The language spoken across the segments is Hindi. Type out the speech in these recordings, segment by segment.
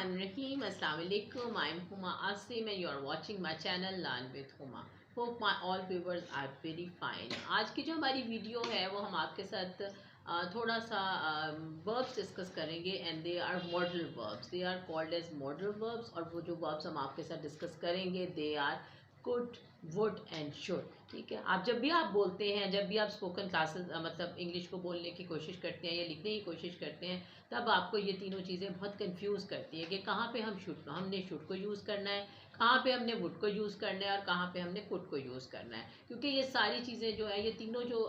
Bismillahirrahmanirrahim. Assalamu alaikum. I'm Huma Asim and you are watching my channel Learn with Huma. Hope my all viewers are very fine. आज की जो हमारी वीडियो है वो हम आपके साथ थोड़ा सा वर्ब्स डिस्कस करेंगे and they are modal verbs. They are called as modal verbs और वो जो वर्ब्स हम आपके साथ डिस्कस करेंगे they are could, would and should. ठीक है, आप जब भी आप बोलते हैं, जब भी आप स्पोकन क्लासेस मतलब इंग्लिश को बोलने की कोशिश करते हैं या लिखने की कोशिश करते हैं, तब आपको ये तीनों चीज़ें बहुत कंफ्यूज करती है कि कहाँ पे हमने शुड को यूज़ करना है, कहाँ पे हमने वुड को यूज़ करना है और कहाँ पे हमने कुड को यूज़ करना है. क्योंकि ये सारी चीज़ें जो है, ये तीनों जो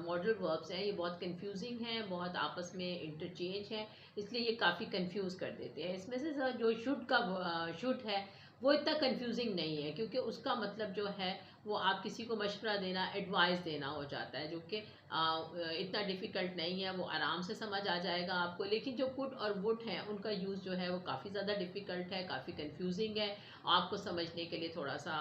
मॉडल वर्ब्स हैं, ये बहुत कंफ्यूजिंग हैं, बहुत आपस में इंटरचेंज हैं, इसलिए ये काफ़ी कंफ्यूज कर देते हैं. इसमें से जो शुड है वो इतना कंफ्यूजिंग नहीं है, क्योंकि उसका मतलब जो है वो आप किसी को मशवरा देना, एडवाइस देना हो जाता है, जो कि इतना डिफ़िकल्ट नहीं है, वो आराम से समझ आ जाएगा आपको. लेकिन जो कुड और वुड है उनका यूज़ जो है वो काफ़ी ज़्यादा डिफ़िकल्ट है, काफ़ी कंफ्यूजिंग है. आपको समझने के लिए थोड़ा सा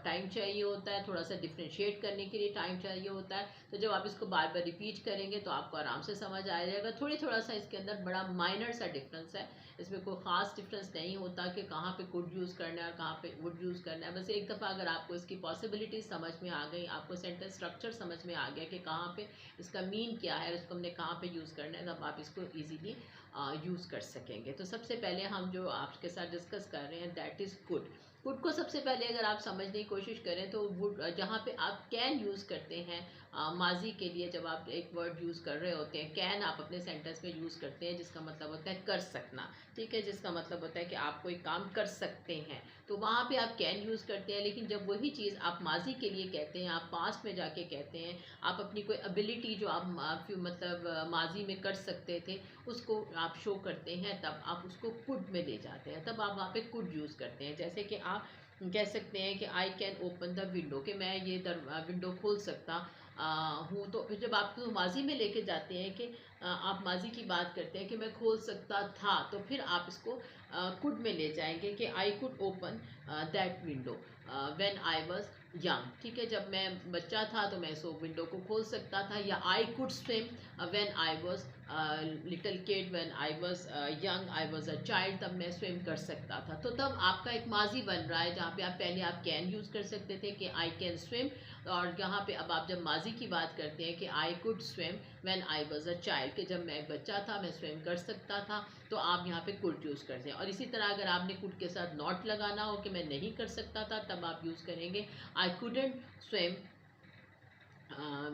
टाइम चाहिए होता है, थोड़ा सा डिफ्रेंशिएट करने के लिए टाइम चाहिए होता है. तो जब आप इसको बार बार रिपीट करेंगे तो आपको आराम से समझ आ जाएगा. थोड़ा सा इसके अंदर बड़ा माइनर सा डिफरेंस है, इसमें कोई ख़ास डिफरेंस नहीं होता कि कहाँ पे कुड यूज़ करना है और कहाँ पे वुड यूज़ करना है. बस एक दफ़ा अगर आपको इसकी पॉसिबिलिटी समझ में आ गई, आपको सेंटेंस स्ट्रक्चर समझ में आ गया कि कहाँ पे इसका मीन क्या है और इसको हमने कहाँ पे यूज़ करना है, तब आप इसको ईजीली यूज़ कर सकेंगे. तो सबसे पहले हम जो आपके साथ डिस्कस कर रहे हैं दैट इज़ कुड. कुड को सबसे पहले अगर आप समझने की कोशिश करें तो वुड, जहाँ पे आप कैन यूज़ करते हैं माजी के लिए, जब आप एक वर्ड यूज़ कर रहे होते हैं, कैन आप अपने सेंटेंस में यूज़ करते हैं, जिसका मतलब होता है कर सकना. ठीक है, जिसका मतलब होता है कि आप कोई काम कर सकते हैं, तो वहाँ पे आप कैन यूज़ करते हैं. लेकिन जब वही चीज़ आप माजी के लिए कहते हैं, आप पास्ट में जाके कहते हैं, आप अपनी कोई एबिलिटी जो आप मतलब माजी में कर सकते थे उसको आप शो करते हैं, तब आप उसको कुड में ले जाते हैं, तब आप वहाँ पे कुड यूज़ करते हैं. जैसे कि आप कह सकते हैं कि I can open the window, कि मैं ये विंडो खोल सकता हूँ. तो फिर जब आप तो माजी में लेके जाते हैं कि आप माजी की बात करते हैं कि मैं खोल सकता था, तो फिर आप इसको कुड में ले जाएंगे कि I could open that window when I was young. ठीक है, जब मैं बच्चा था तो मैं सो विंडो को खोल सकता था. या I could swim when I was little kid, when I was young, I was a child, तब मैं स्विम कर सकता था. तो तब आपका एक माजी बन रहा है, जहाँ पे आप पहले आप कैन यूज़ कर सकते थे कि आई कैन स्विम, और यहाँ पे अब आप जब माजी की बात करते हैं कि I could swim when I was a child, कि जब मैं एक बच्चा था मैं स्विम कर सकता था, तो आप यहाँ पे कुड यूज़ करते हैं. और इसी तरह अगर आपने कुड के साथ नॉट लगाना हो कि मैं नहीं कर सकता था, तब आप यूज़ करेंगे I couldn't swim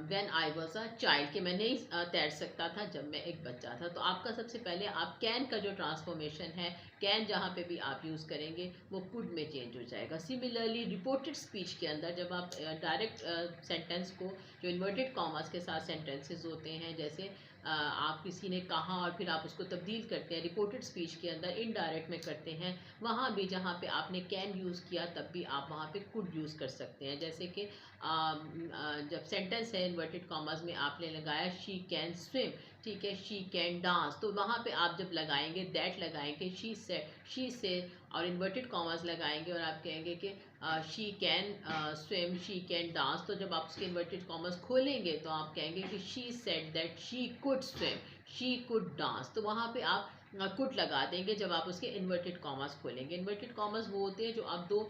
when I was a child, कि मैं नहीं तैर सकता था जब मैं एक बच्चा था. तो आपका सबसे पहले आप कैन का जो ट्रांसफॉर्मेशन है, कैन जहाँ पे भी आप यूज़ करेंगे वो कुड में चेंज हो जाएगा. सिमिलरली रिपोर्टेड स्पीच के अंदर जब आप डायरेक्ट सेंटेंस को, जो इन्वर्टेड कॉमास के साथ सेंटेंसेस होते हैं, जैसे आप किसी ने कहा और फिर आप उसको तब्दील करते हैं, रिपोर्टेड स्पीच के अंदर इनडायरेक्ट में करते हैं, वहाँ भी जहाँ पे आपने कैन यूज़ किया तब भी आप वहाँ पे कुड यूज़ कर सकते हैं. जैसे कि जब सेंटेंस है इन्वर्टेड कॉमर्स में आपने लगाया शी कैन स्विम, ठीक है, शी कैन डांस, तो वहाँ पे आप जब लगाएंगे दैट लगाएंगे, शी से और इन्वर्टेड कॉमर्स लगाएंगे और आप कहेंगे कि she can swim, she can dance. तो जब आप उसके इन्वर्टेड कॉमर्स खोलेंगे तो आप कहेंगे कि she said that she could swim, she could dance, तो वहाँ पे आप कुड लगा देंगे जब आप उसके इन्वर्टेड कॉमर्स खोलेंगे. इन्वर्टेड कॉमर्स वो होते हैं जो आप दो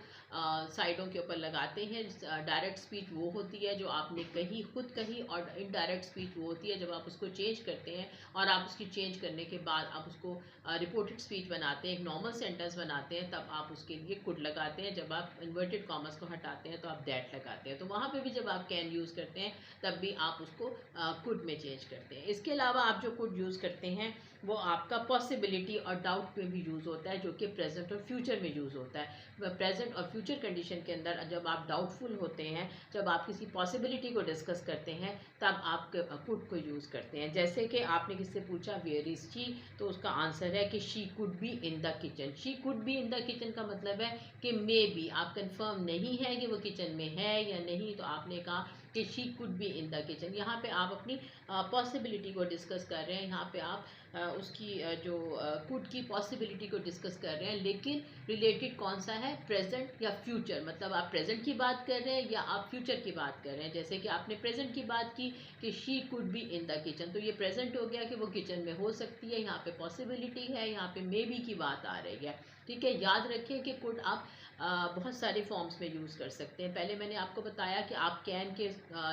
साइडों के ऊपर लगाते हैं. डायरेक्ट स्पीच वो होती है जो आपने कही, खुद कही, और इनडायरेक्ट स्पीच वो होती है जब आप उसको चेंज करते हैं और आप उसकी चेंज करने के बाद आप उसको रिपोर्टेड स्पीच बनाते हैं, एक नॉर्मल सेंटेंस बनाते हैं, तब आप उसके लिए कुड लगाते हैं. जब आप इन्वर्टेड कॉमर्स को हटाते हैं तो आप दैट लगाते हैं. तो वहाँ पे भी जब आप कैन यूज़ करते हैं तब भी आप उसको कुड में चेंज करते हैं. इसके अलावा आप जो कुड यूज़ करते हैं वो आपका पॉसिबिलिटी और डाउट में भी यूज़ होता है, जो कि प्रेजेंट और फ्यूचर में यूज़ होता है. प्रेजेंट और फ्यूचर कंडीशन के अंदर जब आप डाउटफुल होते हैं, जब आप किसी पॉसिबिलिटी को डिस्कस करते हैं, तब आप कुड को यूज़ करते हैं. जैसे कि आपने किससे पूछा वेयर इज़ शी, तो उसका आंसर है कि she could be in the kitchen. She could be in the kitchen का मतलब है कि मे बी, आप कंफर्म नहीं है कि वो किचन में है या नहीं, तो आपने कहा कि she could be in the kitchen. यहाँ पे आप अपनी पॉसिबिलिटी को डिस्कस कर रहे हैं, यहाँ पे आप उसकी जो कुड की पॉसिबिलिटी को डिस्कस कर रहे हैं, लेकिन रिलेटेड कौन सा है, प्रेजेंट या फ्यूचर। मतलब आप प्रेजेंट की बात कर रहे हैं या आप फ्यूचर की बात कर रहे हैं। जैसे कि आपने प्रेजेंट की बात की कि she could be in the kitchen, तो ये प्रेजेंट हो गया कि वो किचन में हो सकती है, यहाँ पे पॉसिबिलिटी है, यहाँ पे मे बी की बात आ रही है। ठीक है, याद रखिए कि कुड आप बहुत सारे फॉर्म्स में यूज़ कर सकते हैं। पहले मैंने आपको बताया कि आप कैन के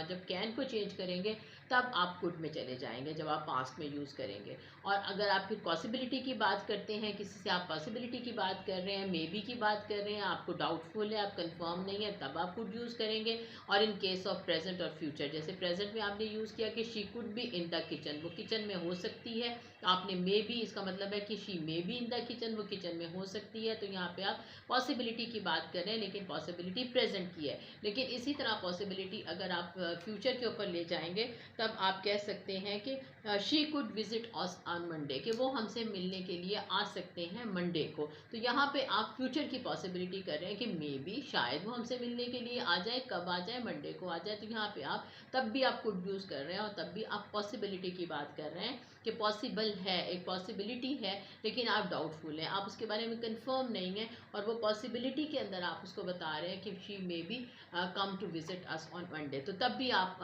जब कैन को चेंज करेंगे तब आप कुड में चले जाएंगे, जब आप पास्ट में यूज़ करेंगे। और अगर आप फिर पॉसिबिलिटी की बात करते हैं, किसी से आप पॉसिबिलिटी की बात कर रहे हैं, मे बी की बात कर रहे हैं, आपको डाउटफुल है, आप कंफर्म नहीं है, तब आप कुड यूज़ करेंगे। और इन केस ऑफ प्रेजेंट और फ्यूचर, जैसे प्रेजेंट में आपने यूज़ किया कि she could be in the kitchen, वो किचन में हो सकती है। आपने मे बी, इसका मतलब है कि she may be in the kitchen, वो किचन में हो सकती है। तो यहाँ पे आप पॉसिबिलिटी की बात कर रहे हैं, लेकिन पॉसिबिलिटी प्रेजेंट की है। लेकिन इसी तरह पॉसिबिलिटी अगर आप फ्यूचर के ऊपर ले जाएंगे तब आप कह सकते हैं कि she could visit us on Monday, कि वो हमसे मिलने के लिए आ सकते हैं मंडे को। तो यहाँ पे आप फ्यूचर की पॉसिबिलिटी कर रहे हैं कि मे बी, शायद वो हमसे मिलने के लिए आ जाए। कब आ जाए, मंडे को आ जाए। तो यहाँ पे आप तब भी आप कुड यूज़ कर रहे हैं और तब भी आप पॉसिबिलिटी की बात कर रहे हैं कि पॉसिबल है, एक पॉसिबिलिटी है, लेकिन आप डाउटफुल हैं, आप उसके बारे में कंफर्म नहीं है। और वो पॉसिबिलिटी के अंदर आप उसको बता रहे हैं कि she may be come to visit us on Monday, तो तब भी आप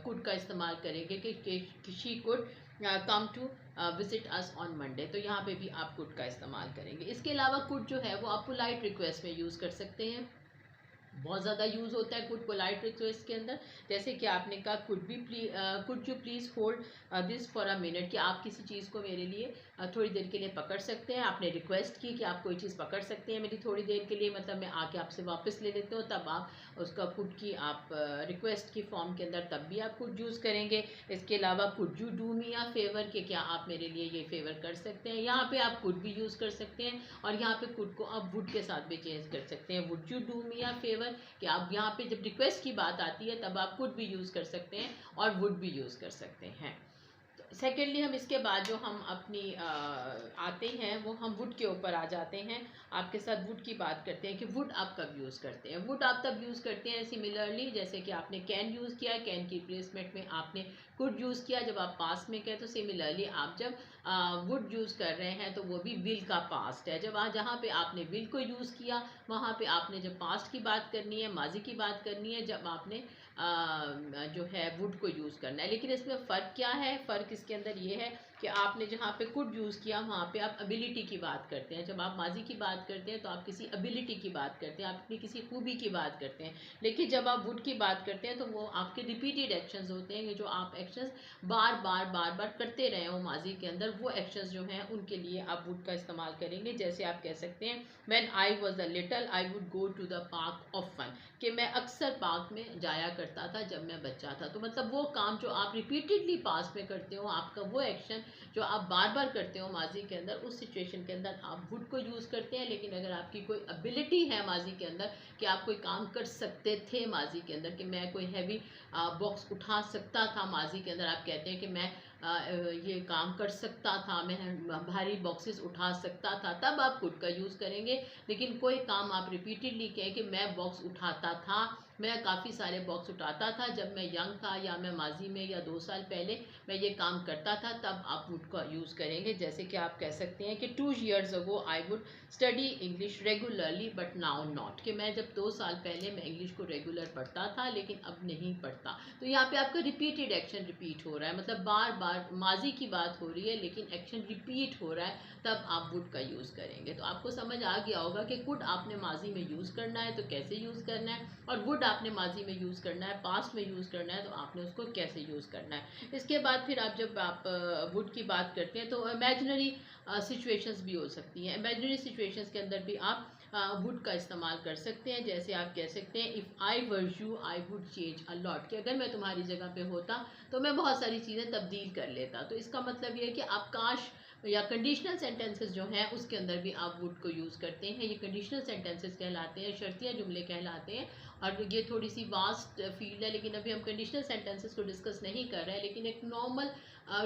कुड का इस्तेमाल करेंगे कि she could come to visit us on Monday. तो यहाँ पे भी आप कुड का इस्तेमाल करेंगे। इसके अलावा कुड जो है वो आप पोलाइट रिक्वेस्ट में यूज़ कर सकते हैं। बहुत ज़्यादा यूज़ होता है कुड पोलाइट रिक्वेस्ट के अंदर। जैसे कि आपने कहा could you please hold this for a minute, कि आप किसी चीज़ को मेरे लिए थोड़ी देर के लिए पकड़ सकते हैं। आपने रिक्वेस्ट की कि आप कोई चीज़ पकड़ सकते हैं मेरी थोड़ी देर के लिए, मतलब मैं आके आपसे वापस ले लेता हूँ, तब आप उसका कुड की आप रिक्वेस्ट की फॉर्म के अंदर तब भी आप कुड यूज़ करेंगे। इसके अलावा could you do me a favour, कि क्या आप मेरे लिए ये फेवर कर सकते हैं, यहाँ पे आप कुड भी यूज़ कर सकते हैं। और यहाँ पे कुड को आप वुड के साथ भी चेंज कर सकते हैं, would you do me a favour, कि आप यहाँ पे जब रिक्वेस्ट की बात आती है तब आप कुड भी यूज़ कर सकते हैं और वुड भी यूज़ कर सकते हैं। सेकेंडली हम इसके बाद जो हम अपनी आते हैं वो हम वुड के ऊपर आ जाते हैं। आपके साथ वुड की बात करते हैं कि वुड आप कब यूज़ करते हैं। वुड आप तब यूज़ करते हैं सिमिलरली जैसे कि आपने कैन यूज़ किया, कैन की रिप्लेसमेंट में आपने कुड यूज़ किया जब आप पास्ट में कहें। तो सिमिलरली आप जब वुड यूज़ कर रहे हैं तो वो भी विल का पास्ट है। जब जहाँ पे आपने विल को यूज़ किया वहाँ पे आपने जब पास्ट की बात करनी है, माजी की बात करनी है, जब आपने जो है वुड को यूज़ करना है। लेकिन इसमें फ़र्क क्या है, फ़र्क इसके अंदर ये है कि आपने जहाँ पे कुड यूज़ किया वहाँ पे आप एबिलिटी की बात करते हैं। जब आप माजी की बात करते हैं तो आप किसी एबिलिटी की बात करते हैं, आप अपनी किसी खूबी की बात करते हैं। लेकिन जब आप वुड की बात करते हैं तो वो आपके रिपीटेड एक्शंस होते हैं, जो आप एक्शंस बार बार करते रहे हो माजी के अंदर, वो एक्शंस जो हैं उनके लिए आप वुड का इस्तेमाल करेंगे। जैसे आप कह सकते हैं when I was a little I would go to the park of fun, कि मैं अक्सर पार्क में जाया करता था जब मैं बच्चा था। तो मतलब वो काम जो आप रिपीटेडली पास्ट में करते हो, आपका वो एक्शन जो आप बार बार करते हो माजी के अंदर, उस सिचुएशन के अंदर आप वुड को यूज़ करते हैं। लेकिन अगर आपकी कोई एबिलिटी है माजी के अंदर कि आप कोई काम कर सकते थे माजी के अंदर, कि मैं कोई हैवी बॉक्स उठा सकता था माजी के अंदर, आप कहते हैं कि मैं ये काम कर सकता था, मैं भारी बॉक्सेस उठा सकता था, तब आप कुड का यूज़ करेंगे। लेकिन कोई काम आप रिपीटेडली कहें कि मैं बॉक्स उठाता था, मैं काफ़ी सारे बॉक्स उठाता था जब मैं यंग था, या मैं माजी में या 2 साल पहले मैं ये काम करता था, तब आप वुड का यूज़ करेंगे। जैसे कि आप कह सकते हैं कि 2 years ago I would study English regularly but now not, कि मैं जब 2 साल पहले मैं इंग्लिश को रेगुलर पढ़ता था लेकिन अब नहीं पढ़ता। तो यहाँ पे आपका रिपीटेड एक्शन रिपीट हो रहा है, मतलब बार बार माजी की बात हो रही है लेकिन एक्शन रिपीट हो रहा है, तब आप वुड का यूज़ करेंगे। तो आपको समझ आ गया होगा कि कुड आपने माजी में यूज़ करना है तो कैसे यूज़ करना है, और वुड आपने माजी में यूज़ करना है, पास्ट में यूज़ करना है तो आपने उसको कैसे यूज़ करना है। इसके बाद फिर आप जब आप वुड की बात करते हैं तो इमेजिनरी सिचुएशंस भी हो सकती हैं। इमेजिनरी सिचुएशंस के अंदर भी आप वुड का इस्तेमाल कर सकते हैं। जैसे आप कह सकते हैं if I were you I would change a lot, कि अगर मैं तुम्हारी जगह पे होता तो मैं बहुत सारी चीज़ें तब्दील कर लेता। तो इसका मतलब ये है कि आप काश, या कंडीशनल सेंटेंसेस जो हैं उसके अंदर भी आप वुड को यूज़ करते हैं। ये कंडीशनल सेंटेंसेस कहलाते हैं, शर्तिया जुमले कहलाते हैं। और ये थोड़ी सी वास्ट फील्ड है, लेकिन अभी हम कंडीशनल सेंटेंसेस को डिस्कस नहीं कर रहे हैं, लेकिन एक नॉर्मल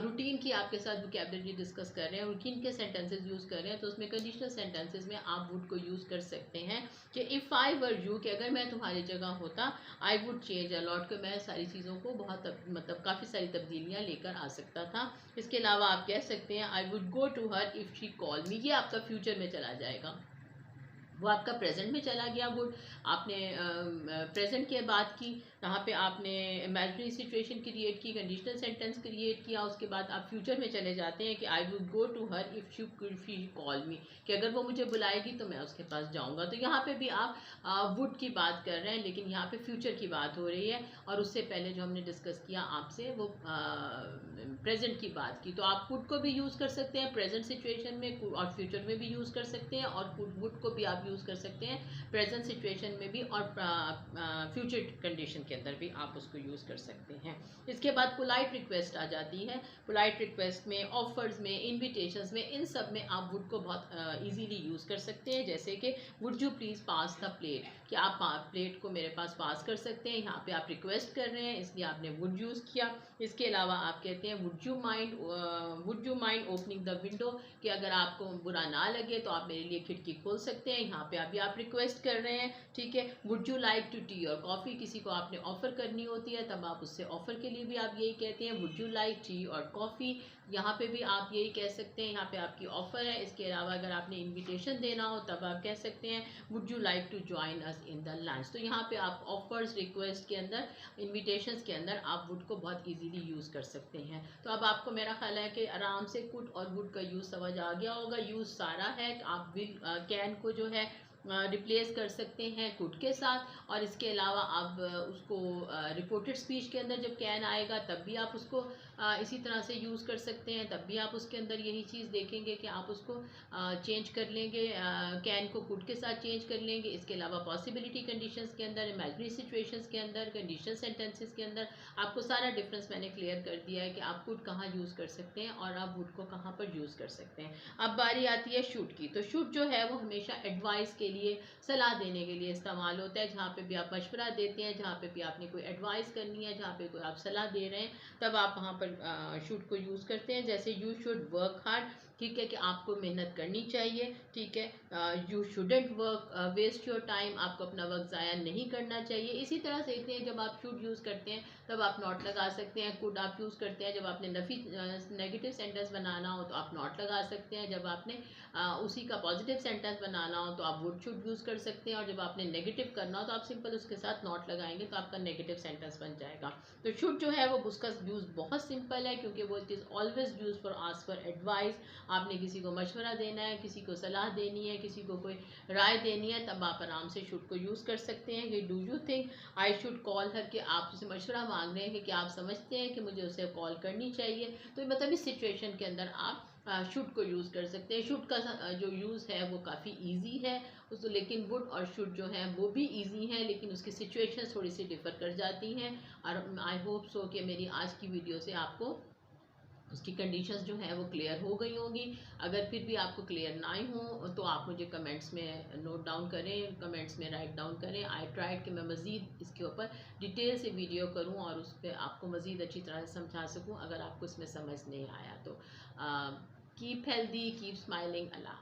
रूटीन की आपके साथ वोकैबुलरी डिस्कस कर रहे हैं, रूटीन के सेंटेंसेस यूज़ कर रहे हैं। तो उसमें कंडीशनल सेंटेंसेस में आप वुड को यूज़ कर सकते हैं कि इफ़ आई वर यू, कि अगर मैं तुम्हारी जगह होता, आई वुड चेंज अलॉट, कि मैं सारी चीज़ों को बहुत मतलब काफ़ी सारी तब्दीलियाँ लेकर आ सकता था। इसके अलावा आप कह सकते हैं I would go to her if she call me, ये आपका फ्यूचर में चला जाएगा, वो आपका प्रेजेंट में चला गया। वुड आपने प्रेजेंट की बात की, यहाँ पे आपने इमेजिनरी सिचुएशन क्रिएट की, कंडीशनल सेंटेंस क्रिएट किया, उसके बाद आप फ्यूचर में चले जाते हैं कि I would go to her if she call me, कि अगर वो मुझे बुलाएगी तो मैं उसके पास जाऊँगा। तो यहाँ पे भी आप वुड की बात कर रहे हैं, लेकिन यहाँ पे फ्यूचर की बात हो रही है, और उससे पहले जो हमने डिस्कस किया आपसे वो प्रेजेंट की बात की। तो आप वुड को भी यूज़ कर सकते हैं प्रेजेंट सिचुएशन में, और फ्यूचर में भी यूज़ कर सकते हैं, और वुड को भी आप यूज़ कर सकते हैं प्रेजेंट सिचुएशन में भी, और फ्यूचर कंडीशन के अंदर भी आप उसको यूज़ कर सकते हैं। इसके बाद पोलाइट रिक्वेस्ट आ जाती है। पोलाइट रिक्वेस्ट में, ऑफर्स में, इन्विटेशंस में, इन सब में आप वुड को बहुत इजीली यूज़ कर सकते हैं। जैसे कि would you please pass the plate, कि आप प्लेट को मेरे पास पास कर सकते हैं। यहाँ पे आप रिक्वेस्ट कर रहे हैं, इसलिए आपने वुड यूज़ किया। इसके अलावा आप कहते हैं would you mind opening the window, कि अगर आपको बुरा ना लगे तो आप मेरे लिए खिड़की खोल सकते हैं। यहाँ पे अभी आप रिक्वेस्ट कर रहे हैं, ठीक है। Would you like to tea और कॉफ़ी, किसी को आपने ऑफ़र करनी होती है तब आप उससे ऑफ़र के लिए भी आप यही कहते हैं वुड यू लाइक टी और कॉफ़ी। यहाँ पे भी आप यही कह सकते हैं, यहाँ पे आपकी ऑफ़र है। इसके अलावा अगर आपने इन्विटेशन देना हो तब आप कह सकते हैं would you like to join us in the lunch. तो यहाँ पे आप ऑफर्स, रिक्वेस्ट के अंदर, इन्विटेशंस के अंदर आप वुड को बहुत इजीली यूज़ कर सकते हैं। तो अब आपको मेरा ख्याल है कि आराम से कुड और वुड का यूज़ समझ आ गया होगा। यूज़ सारा है, आप विल कैन को जो है रिप्लेस कर सकते हैं कुड के साथ, और इसके अलावा आप उसको रिपोर्टेड स्पीच के अंदर जब कैन आएगा तब भी आप उसको इसी तरह से यूज़ कर सकते हैं। तब भी आप उसके अंदर यही चीज़ देखेंगे कि आप उसको चेंज कर लेंगे, कैन को कुड के साथ चेंज कर लेंगे। इसके अलावा पॉसिबिलिटी कंडीशंस के अंदर, इमेजिनरी सिचुएशंस के अंदर, कंडीशनल सेंटेंसेस के अंदर आपको सारा डिफरेंस मैंने क्लियर कर दिया है कि आप कुड कहाँ यूज़ कर सकते हैं और आप वुड को कहाँ पर यूज़ कर सकते हैं। अब बारी आती है शुड की। तो शुड जो है वो हमेशा एडवाइस के लिए, सलाह देने के लिए इस्तेमाल होता है। जहाँ पे भी आप मशवरा देते हैं, जहाँ पे भी आपने कोई एडवाइस करनी है, जहाँ पे कोई आप सलाह दे रहे हैं, तब आप वहाँ पर शुड को यूज़ करते हैं। जैसे यू शुड वर्क हार्ड, ठीक है, कि आपको मेहनत करनी चाहिए, ठीक है। You shouldn't work waste your time, आपको अपना वक्त ज़ाया नहीं करना चाहिए। इसी तरह से देखते हैं जब आप शुड यूज़ करते हैं तब आप नॉट लगा सकते हैं। कुड आप यूज़ करते हैं जब आपने नेगेटिव सेंटेंस बनाना हो तो आप नॉट लगा सकते हैं। जब आपने उसी का पॉजिटिव सेंटेंस बनाना हो तो आप वुड शुड यूज़ कर सकते हैं, और जब आपने नेगेटिव करना हो तो आप सिंपल उसके साथ नॉट लगाएंगे तो आपका नेगेटिव सेंटेंस बन जाएगा। तो शुड जो है वो उसका यूज़ बहुत सिंपल है, क्योंकि वो it is always use for ask for advice. आपने किसी को मशवरा देना है, किसी को सलाह देनी है, किसी को कोई राय देनी है, तब आप आराम से शुड को यूज़ कर सकते हैं। कि do you think I should call her, कि आप उसे मशवरा मांग रहे हैं कि क्या आप समझते हैं कि मुझे उसे कॉल करनी चाहिए। तो मतलब इस सिचुएशन के अंदर आप शुड को यूज़ कर सकते हैं। शुड का जो यूज़ है वो काफ़ी इजी है उस, लेकिन वुड और शुड जो है वो भी इजी है, लेकिन उसकी सिचुएशन थोड़ी सी डिफ़र कर जाती हैं। और आई होप सो कि मेरी आज की वीडियो से आपको उसकी कंडीशंस जो है वो क्लियर हो गई होंगी। अगर फिर भी आपको क्लियर ना हो तो आप मुझे कमेंट्स में नोट डाउन करें, कमेंट्स में राइट डाउन करें। आई ट्राइड कि मैं मज़ीद इसके ऊपर डिटेल से वीडियो करूं और उस पर आपको मज़ीद अच्छी तरह से समझा सकूं, अगर आपको इसमें समझ नहीं आया तो। Keep healthy, keep smiling. अल्लाह।